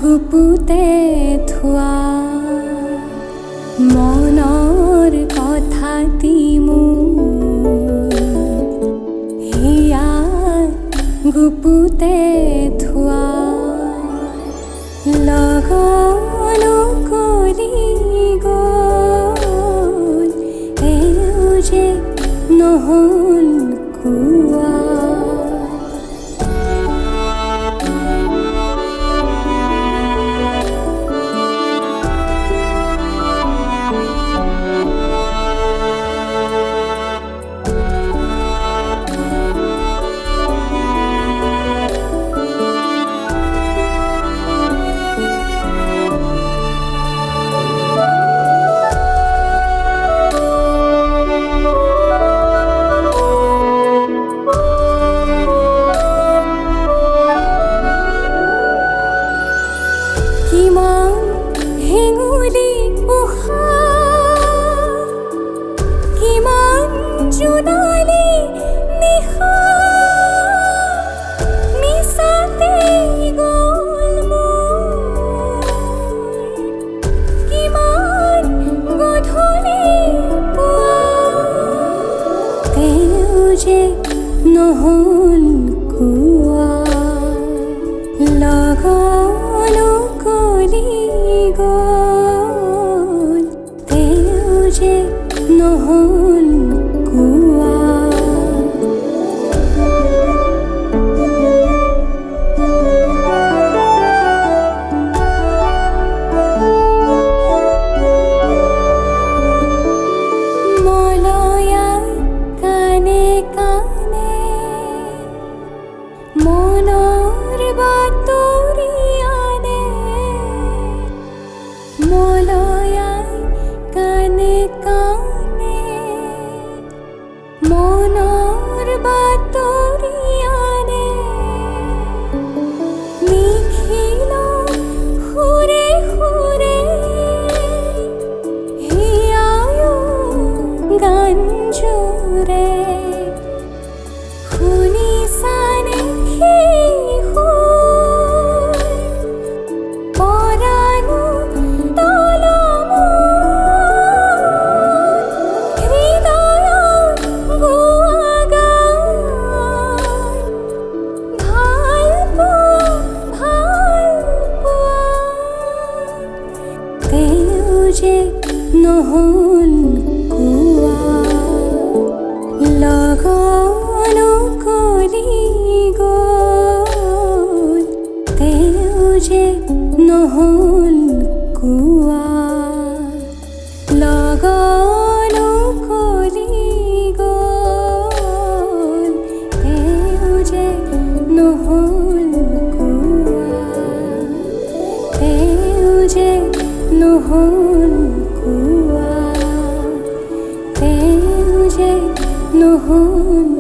গুপুতে থোৱা মনৰ কথাটি মোৰ হিয়া গুপুতে থোৱা লগনো কৰি গ'ল এও যে নহ'ল কোৱা কিমান হেঙুলি উষা কিমান জোনালি নিশা মিছাতে গ'ল মোৰ কিমান গধূলি পুৱা তেওঁ যে নহ'ল কোৱা লগনো কৰি গ'ল তেওঁ যে নহ'ল কোৱা মলয়াই কানে কানে মনৰ বাতৰি আনে মলয়াই কানে কানে মনৰ বাতৰি আনে নিখিল সুৰে সুৰে হিয়ায়ো গান জোৰে শুনিছানে সেই সুৰ পৰাণো তলমূৰ হৃদয়ত গোৱা গান ভাল পোৱা তেওঁ যে নহ'ল কোৱা লগনো কৰি গ'ল তেওঁ যে নহ'ল কোৱা লগনো কৰি গ'ল তেওঁ যে নহ'ল কোৱা তেওঁ যে নহ'ল কোৱা তেওঁ যে নহ'ল